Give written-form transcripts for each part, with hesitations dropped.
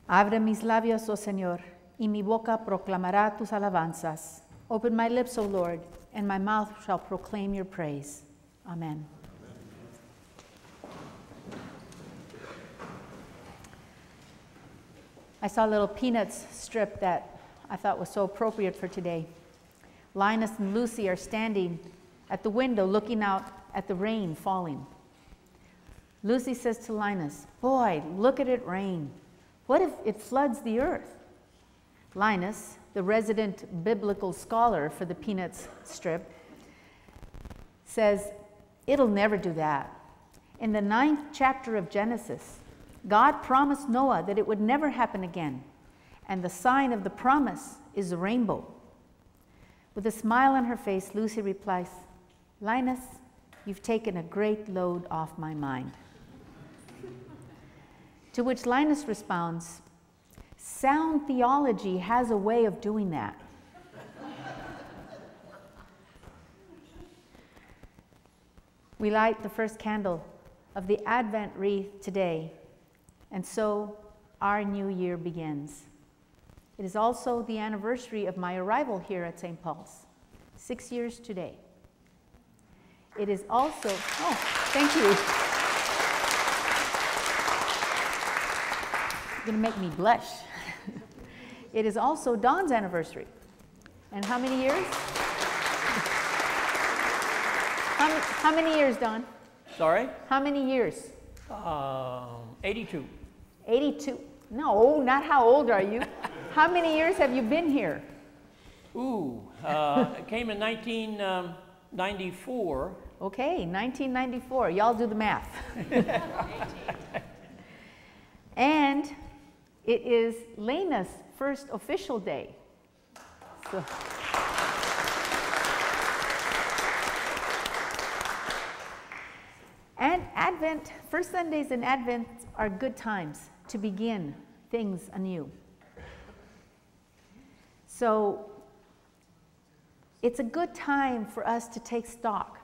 Abre mis labios, oh Señor, y mi boca proclamará tus alabanzas. Open my lips, O Lord, and my mouth shall proclaim your praise. Amen. I saw a little Peanuts strip that I thought was so appropriate for today. Linus and Lucy are standing at the window looking out at the rain falling. Lucy says to Linus, "Boy, look at it rain. What if it floods the earth?" Linus, the resident biblical scholar for the Peanuts strip, says, "It'll never do that. In the 9th chapter of Genesis, God promised Noah that it would never happen again, and the sign of the promise is a rainbow." With a smile on her face, Lucy replies, "Linus, you've taken a great load off my mind." To which Linus responds, "Sound theology has a way of doing that." We light the first candle of the Advent wreath today, and so our new year begins. It is also the anniversary of my arrival here at St. Paul's, 6 years today. It is also, oh, thank you. You're going to make me blush. It is also Dawn's anniversary. And how many years? How many years, Dawn? Sorry? How many years? 82. 82. No, not how old are you? How many years have you been here? I came in 1994. Okay, 1994. Y'all do the math. And it is Lena's first official day. So. And Advent, first Sundays in Advent are good times to begin things anew. So it's a good time for us to take stock,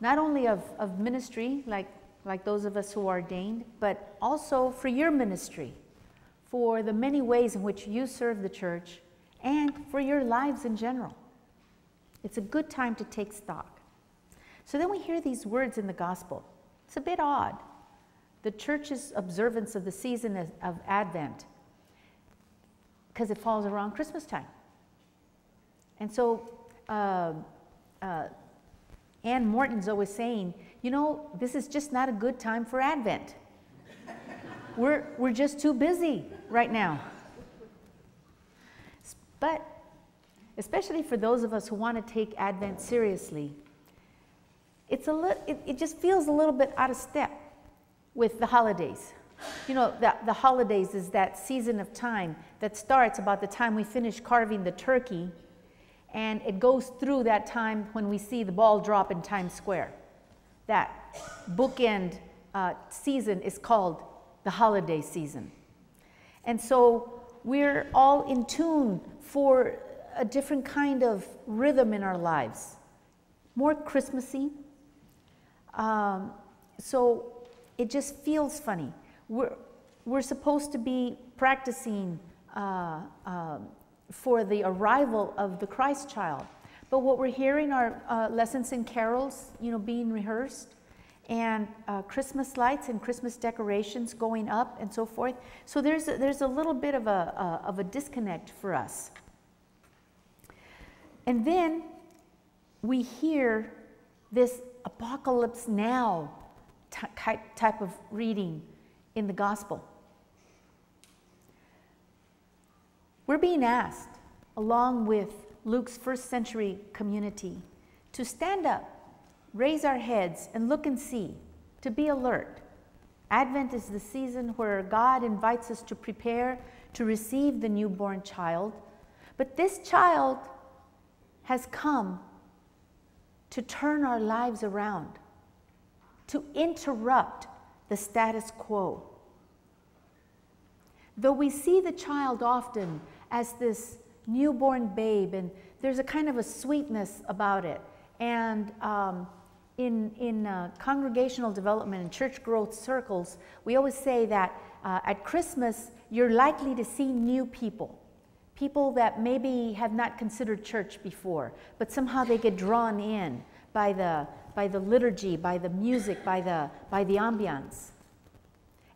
not only of ministry, like those of us who are ordained, but also for your ministry, for the many ways in which you serve the church, and for your lives in general. It's a good time to take stock. So then we hear these words in the gospel. It's a bit odd. The church's observance of the season of Advent, because it falls around Christmas time. And so Ann Morton's always saying, you know, this is just not a good time for Advent. We're just too busy right now. But especially for those of us who want to take Advent seriously, it just feels a little bit out of step with the holidays. You know, the holidays is that season of time that starts about the time we finish carving the turkey, and it goes through that time when we see the ball drop in Times Square. That bookend season is called the holiday season. And so we're all in tune for a different kind of rhythm in our lives, more Christmassy. So it just feels funny. We're supposed to be practicing for the arrival of the Christ child. But what we're hearing are lessons and carols, you know, being rehearsed, and Christmas lights and Christmas decorations going up and so forth. So there's a little bit of a disconnect for us. And then we hear this apocalypse now type of reading in the gospel. We're being asked, along with Luke's first century community, to stand up, raise our heads, and look and see, to be alert. Advent is the season where God invites us to prepare to receive the newborn child, but this child has come to turn our lives around, to interrupt the status quo. Though we see the child often as this newborn babe, and there's a kind of a sweetness about it, and in congregational development and church growth circles, we always say that at Christmas, you're likely to see new people. People that maybe have not considered church before, but somehow they get drawn in by the liturgy, by the music, by the ambiance.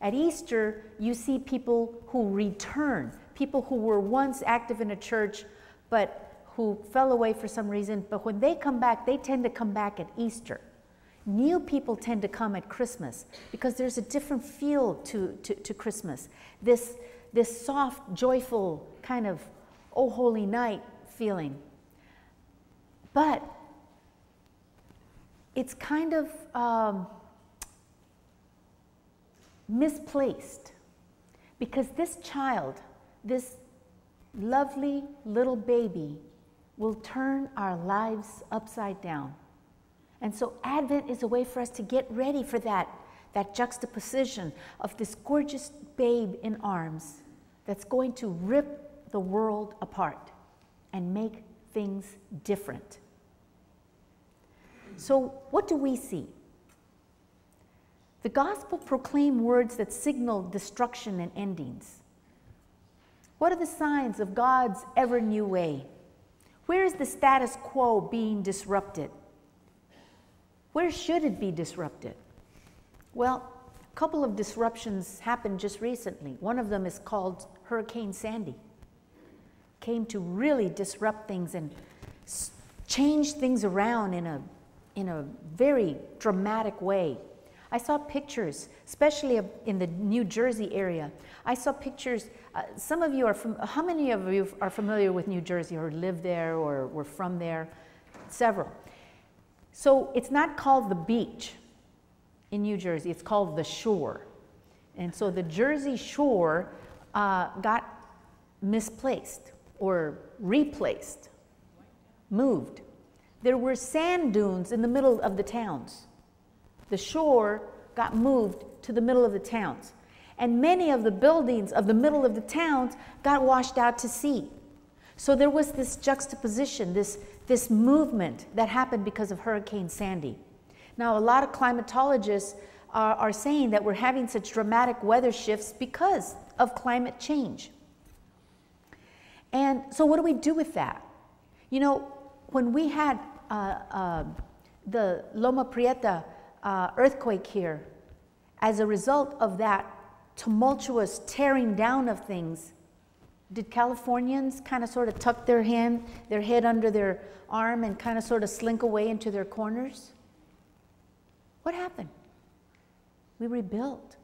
At Easter, you see people who return, people who were once active in a church, but who fell away for some reason. But when they come back, they tend to come back at Easter. New people tend to come at Christmas because there's a different feel to Christmas. This soft, joyful kind of, oh, holy night feeling. But it's kind of misplaced because this child, this lovely little baby, will turn our lives upside down. And so Advent is a way for us to get ready for that juxtaposition of this gorgeous babe in arms that's going to rip the world apart and make things different. So what do we see? The gospel proclaims words that signal destruction and endings. What are the signs of God's ever new way? Where is the status quo being disrupted? Where should it be disrupted? Well, a couple of disruptions happened just recently. One of them is called Hurricane Sandy. Came to really disrupt things and change things around in a very dramatic way. I saw pictures, especially in the New Jersey area. I saw pictures. Some of you how many of you are familiar with New Jersey or live there or were from there? Several. So it's not called the beach in New Jersey, it's called the shore. And so the Jersey shore got misplaced or replaced, moved. There were sand dunes in the middle of the towns. The shore got moved to the middle of the towns. And many of the buildings of the middle of the towns got washed out to sea. So there was this juxtaposition, this movement that happened because of Hurricane Sandy. Now, a lot of climatologists are saying that we're having such dramatic weather shifts because of climate change. And so what do we do with that? You know, when we had the Loma Prieta earthquake here, as a result of that tumultuous tearing down of things, did Californians kind of sort of tuck their head under their arm and kind of sort of slink away into their corners? What happened? We rebuilt.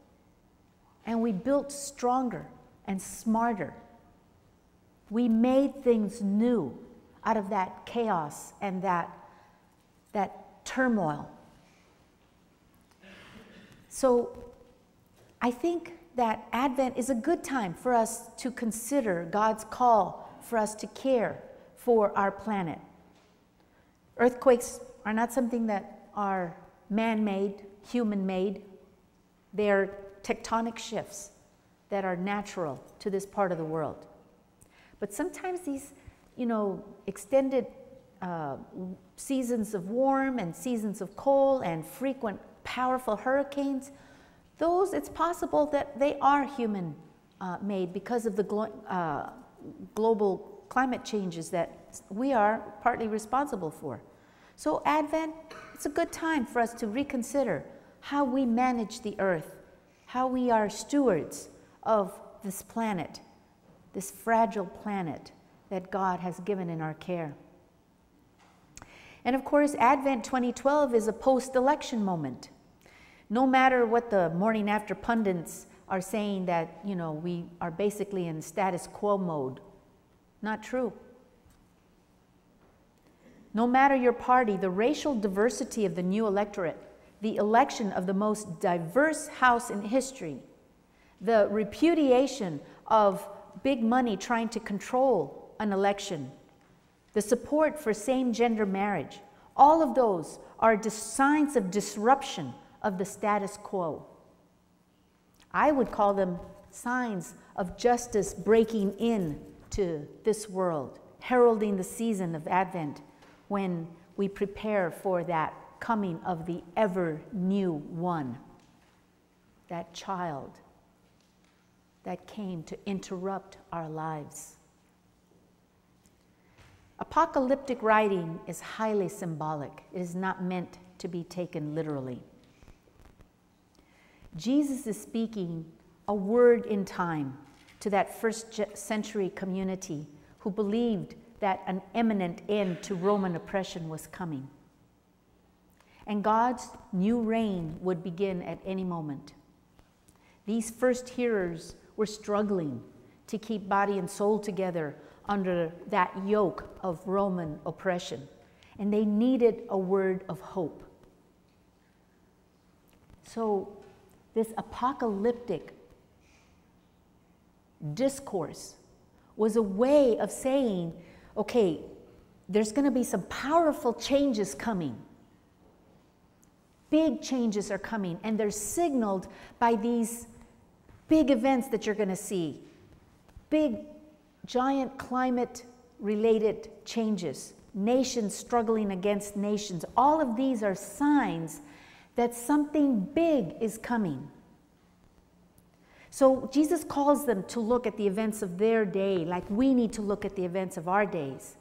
And we built stronger and smarter. We made things new out of that chaos and that turmoil. So I think that Advent is a good time for us to consider God's call for us to care for our planet. Earthquakes are not something that are man-made, human-made. They are tectonic shifts that are natural to this part of the world. But sometimes these, extended seasons of warm and seasons of cold and frequent powerful hurricanes, it's possible that they are human made because of the global climate changes that we are partly responsible for. So Advent, it's a good time for us to reconsider how we manage the earth, how we are stewards of this planet, this fragile planet that God has given in our care. And of course, Advent 2012 is a post-election moment. No matter what the morning after pundits are saying that, we are basically in status quo mode. Not true. No matter your party, the racial diversity of the new electorate, the election of the most diverse House in history, the repudiation of big money trying to control an election, the support for same-gender marriage, all of those are signs of disruption of the status quo. I would call them signs of justice breaking in to this world, heralding the season of Advent when we prepare for that coming of the ever new one, that child. that came to interrupt our lives. Apocalyptic writing is highly symbolic. It is not meant to be taken literally. Jesus is speaking a word in time to that first century community who believed that an imminent end to Roman oppression was coming. And God's new reign would begin at any moment. These first hearers were struggling to keep body and soul together under that yoke of Roman oppression, and they needed a word of hope. So this apocalyptic discourse was a way of saying, okay, there's going to be some powerful changes coming. Big changes are coming, and they're signaled by these big events that you're going to see. Big, giant climate-related changes, nations struggling against nations. All of these are signs that something big is coming. So Jesus calls them to look at the events of their day like we need to look at the events of our days.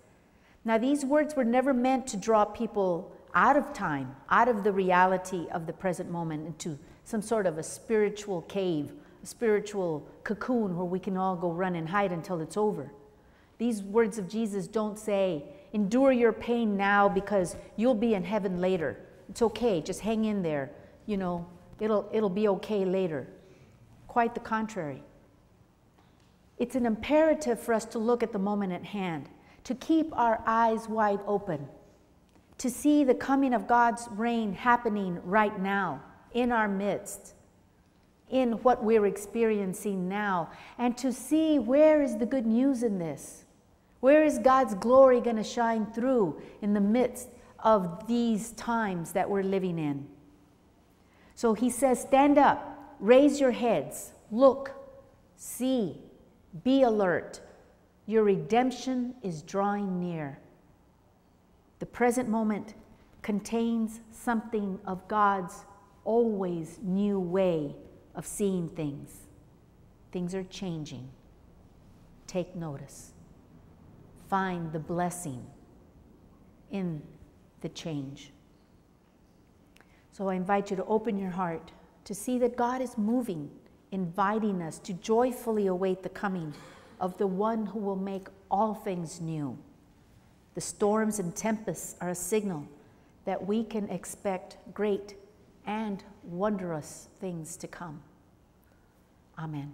Now, these words were never meant to draw people out of time, out of the reality of the present moment, into some sort of a spiritual cave, a spiritual cocoon where we can all go run and hide until it's over. These words of Jesus don't say, endure your pain now because you'll be in heaven later. It's okay, just hang in there. You know, it'll be okay later. Quite the contrary. It's an imperative for us to look at the moment at hand, to keep our eyes wide open, to see the coming of God's reign happening right now, in our midst, in what we're experiencing now, and to see where is the good news in this? Where is God's glory going to shine through in the midst of these times that we're living in? So he says, stand up, raise your heads, look, see, be alert. Your redemption is drawing near. The present moment contains something of God's always new way of seeing things. Things are changing. Take notice. Find the blessing in the change. So I invite you to open your heart to see that God is moving, inviting us to joyfully await the coming of the one who will make all things new. The storms and tempests are a signal that we can expect great and wondrous things to come. Amen.